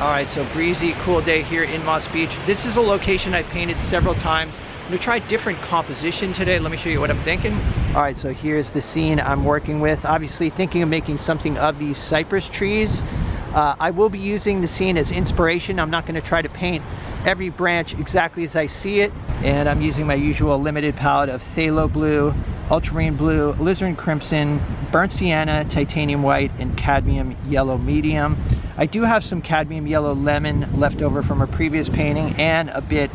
All right, so breezy, cool day here in Moss Beach. This is a location I painted several times. I'm gonna try different composition today. Let me show you what I'm thinking. All right, so here's the scene I'm working with. Obviously thinking of making something of these cypress trees. I will be using the scene as inspiration. I'm not gonna try to paint every branch exactly as I see it. And I'm using my usual limited palette of phthalo blue, ultramarine blue, alizarin crimson, burnt sienna, titanium white, and cadmium yellow medium. I do have some cadmium yellow lemon left over from a previous painting and a bit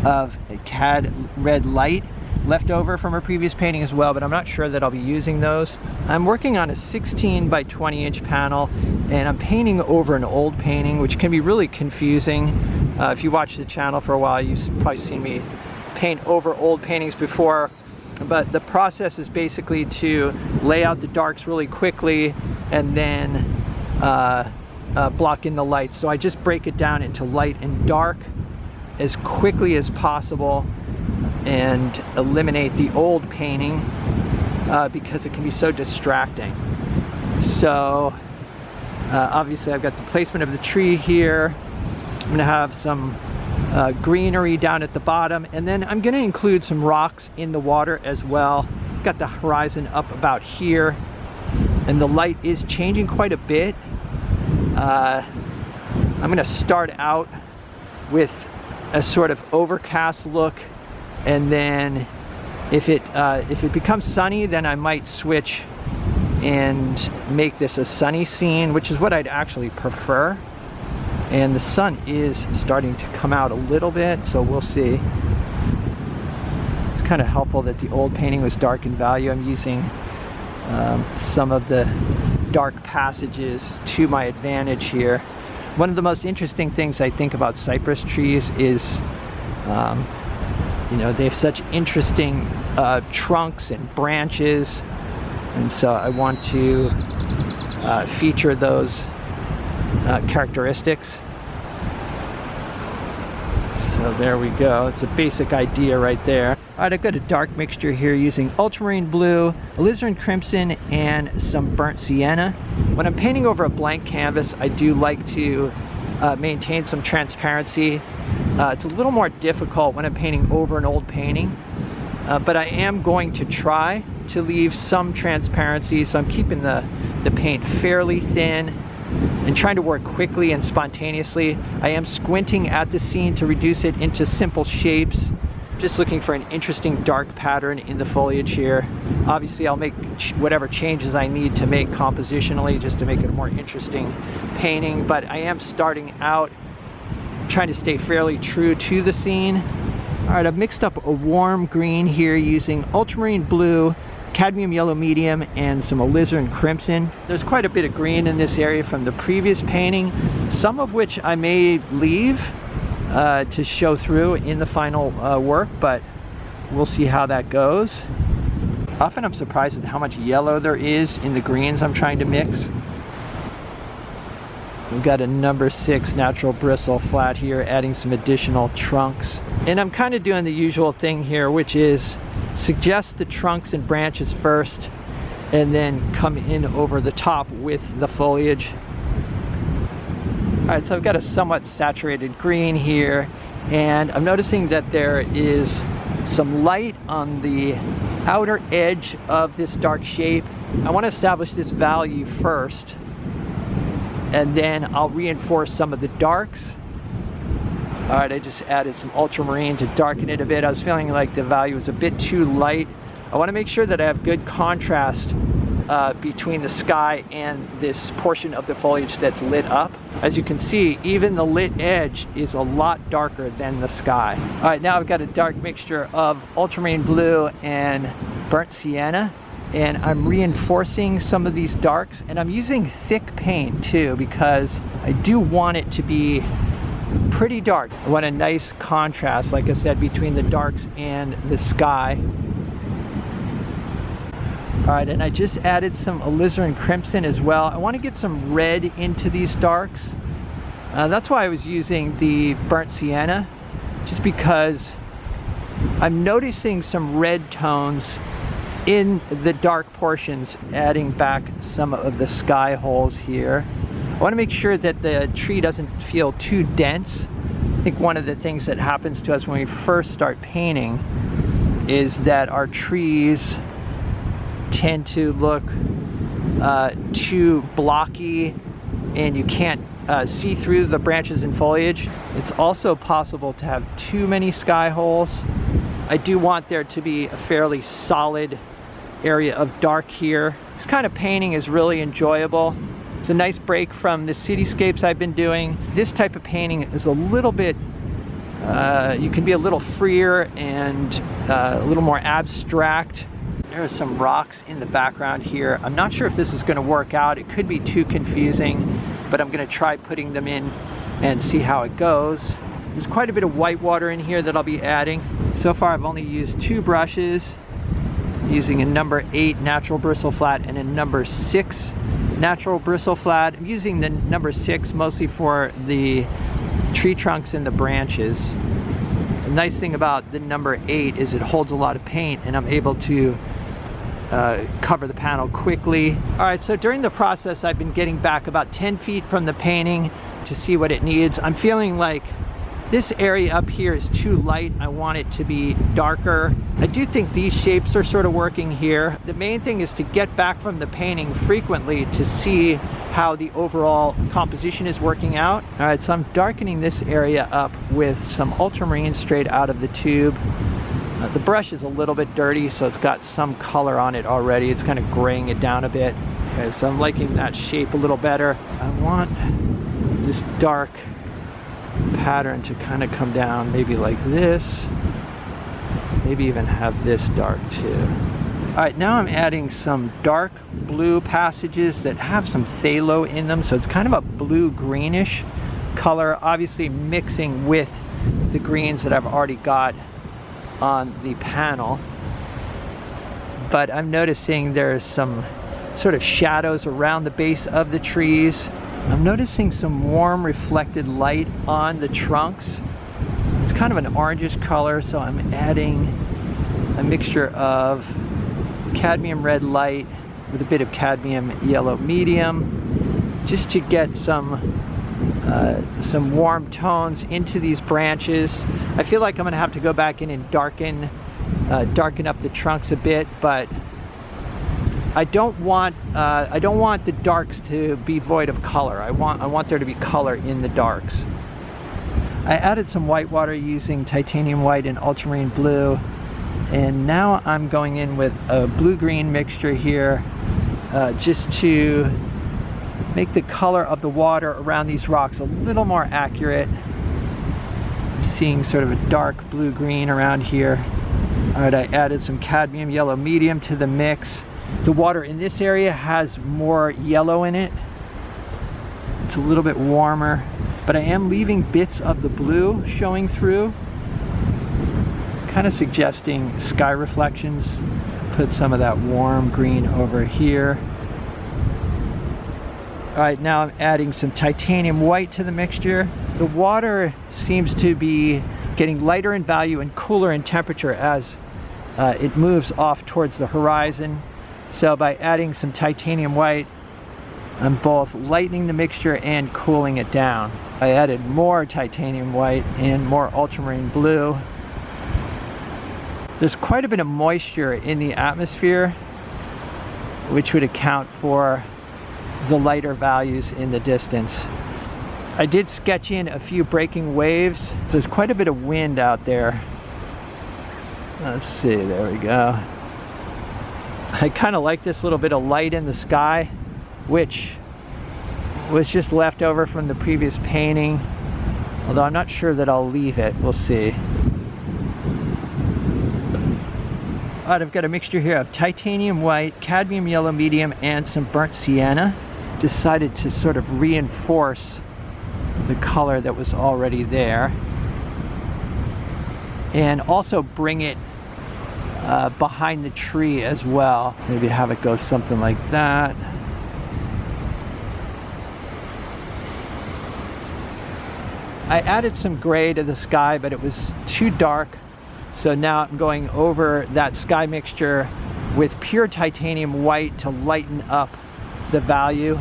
of cad red light left over from a previous painting as well, but I'm not sure that I'll be using those. I'm working on a 16 by 20 inch panel, and I'm painting over an old painting, which can be really confusing. If you watch the channel for a while, you've probably seen me paint over old paintings before, but the process is basically to lay out the darks really quickly and then block in the light. So I just break it down into light and dark as quickly as possible and eliminate the old painting because it can be so distracting. So obviously I've got the placement of the tree here. I'm gonna have some greenery down at the bottom, and then I'm gonna include some rocks in the water as well. Got the horizon up about here, and the light is changing quite a bit. I'm gonna start out with a sort of overcast look, and then if it becomes sunny, then I might switch and make this a sunny scene, which is what I'd actually prefer. And the sun is starting to come out a little bit, so we'll see. It's kind of helpful that the old painting was dark in value. I'm using some of the dark passages to my advantage here. One of the most interesting things I think about cypress trees is, you know, they have such interesting trunks and branches, and so I want to feature those characteristics. So there we go. It's a basic idea right there. All right, I've got a dark mixture here using ultramarine blue, alizarin crimson, and some burnt sienna. When I'm painting over a blank canvas, I do like to maintain some transparency. It's a little more difficult when I'm painting over an old painting, but I am going to try to leave some transparency, so I'm keeping the paint fairly thin and trying to work quickly and spontaneously. I am squinting at the scene to reduce it into simple shapes. Just looking for an interesting dark pattern in the foliage here. Obviously I'll make whatever changes I need to make compositionally just to make it a more interesting painting, but I am starting out trying to stay fairly true to the scene. All right, I've mixed up a warm green here using ultramarine blue, cadmium yellow medium, and some alizarin crimson. There's quite a bit of green in this area from the previous painting, some of which I may leave to show through in the final work, but we'll see how that goes. Often I'm surprised at how much yellow there is in the greens I'm trying to mix. We've got a number 6 natural bristle flat here, adding some additional trunks. And I'm kind of doing the usual thing here, which is suggest the trunks and branches first and then come in over the top with the foliage. All right, so I've got a somewhat saturated green here, and I'm noticing that there is some light on the outer edge of this dark shape. I want to establish this value first, and then I'll reinforce some of the darks. All right, I just added some ultramarine to darken it a bit. I was feeling like the value was a bit too light. I want to make sure that I have good contrast between the sky and this portion of the foliage that's lit up. As you can see, even the lit edge is a lot darker than the sky. All right, now I've got a dark mixture of ultramarine blue and burnt sienna, and I'm reinforcing some of these darks, and I'm using thick paint too because I do want it to be pretty dark. I want a nice contrast, like I said, between the darks and the sky. All right, and I just added some alizarin crimson as well. I want to get some red into these darks. That's why I was using the burnt sienna, just because I'm noticing some red tones in the dark portions, adding back some of the sky holes here. I want to make sure that the tree doesn't feel too dense. I think one of the things that happens to us when we first start painting is that our trees tend to look too blocky and you can't see through the branches and foliage. It's also possible to have too many sky holes. I do want there to be a fairly solid area of dark here. This kind of painting is really enjoyable. It's a nice break from the cityscapes I've been doing. This type of painting is a little bit, you can be a little freer and a little more abstract. There are some rocks in the background here. I'm not sure if this is going to work out. It could be too confusing, but I'm going to try putting them in and see how it goes. There's quite a bit of white water in here that I'll be adding. So far I've only used 2 brushes, using a number 8 natural bristle flat and a number 6 natural bristle flat. I'm using the number 6 mostly for the tree trunks and the branches. The nice thing about the number 8 is it holds a lot of paint and I'm able to cover the panel quickly. All right, so during the process I've been getting back about 10 feet from the painting to see what it needs. I'm feeling like this area up here is too light. I want it to be darker. I do think these shapes are sort of working here. The main thing is to get back from the painting frequently to see how the overall composition is working out. All right, so I'm darkening this area up with some ultramarine straight out of the tube. The brush is a little bit dirty, so it's got some color on it already. It's kind of graying it down a bit. Okay, so I'm liking that shape a little better. I want this dark pattern to kind of come down maybe like this, maybe even have this dark too. All right, now I'm adding some dark blue passages that have some phthalo in them, so it's kind of a blue greenish color, obviously mixing with the greens that I've already got on the panel. But I'm noticing there's some sort of shadows around the base of the trees. I'm noticing some warm reflected light on the trunks. It's kind of an orangish color, so I'm adding a mixture of cadmium red light with a bit of cadmium yellow medium, just to get some warm tones into these branches. I feel like I'm gonna have to go back in and darken up the trunks a bit, but I don't want the darks to be void of color. I want there to be color in the darks. I added some white water using titanium white and ultramarine blue, and now I'm going in with a blue-green mixture here, just to make the color of the water around these rocks a little more accurate. I'm seeing sort of a dark blue-green around here. All right, I added some cadmium yellow medium to the mix. The water in this area has more yellow in it. It's a little bit warmer, but I am leaving bits of the blue showing through, kind of suggesting sky reflections. Put some of that warm green over here. All right, now I'm adding some titanium white to the mixture. The water seems to be getting lighter in value and cooler in temperature as it moves off towards the horizon. So by adding some titanium white, I'm both lightening the mixture and cooling it down. I added more titanium white and more ultramarine blue. There's quite a bit of moisture in the atmosphere, which would account for the lighter values in the distance. I did sketch in a few breaking waves, so there's quite a bit of wind out there. Let's see, there we go. I kind of like this little bit of light in the sky, which was just left over from the previous painting, although I'm not sure that I'll leave it. We'll see. All right, I've got a mixture here of titanium white, cadmium yellow medium, and some burnt sienna. Decided to sort of reinforce the color that was already there, and also bring it behind the tree as well. Maybe have it go something like that. I added some gray to the sky, but it was too dark, so now I'm going over that sky mixture with pure titanium white to lighten up the value.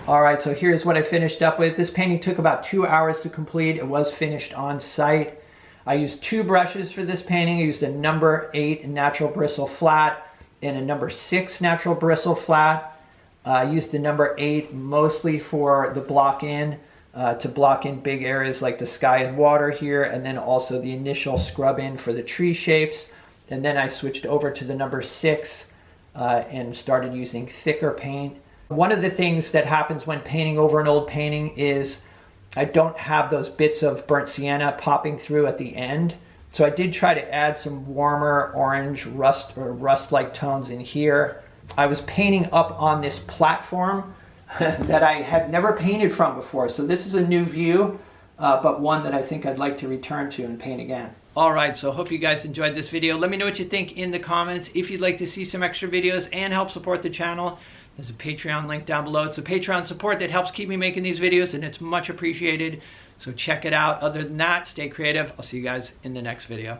All right, so here's what I finished up with. This painting took about 2 hours to complete. It was finished on site. I used 2 brushes for this painting. I used a number 8 natural bristle flat and a number 6 natural bristle flat. I used the number 8 mostly for the block in, to block in big areas like the sky and water here, and then also the initial scrub in for the tree shapes. And then I switched over to the number 6 and started using thicker paint. One of the things that happens when painting over an old painting is I don't have those bits of burnt sienna popping through at the end. So I did try to add some warmer orange rust or rust-like tones in here. I was painting up on this platform that I had never painted from before. So this is a new view, but one that I think I'd like to return to and paint again. All right, so hope you guys enjoyed this video. Let me know what you think in the comments. If you'd like to see some extra videos and help support the channel, there's a Patreon link down below. It's a Patreon support that helps keep me making these videos, and it's much appreciated. So check it out. Other than that, stay creative. I'll see you guys in the next video.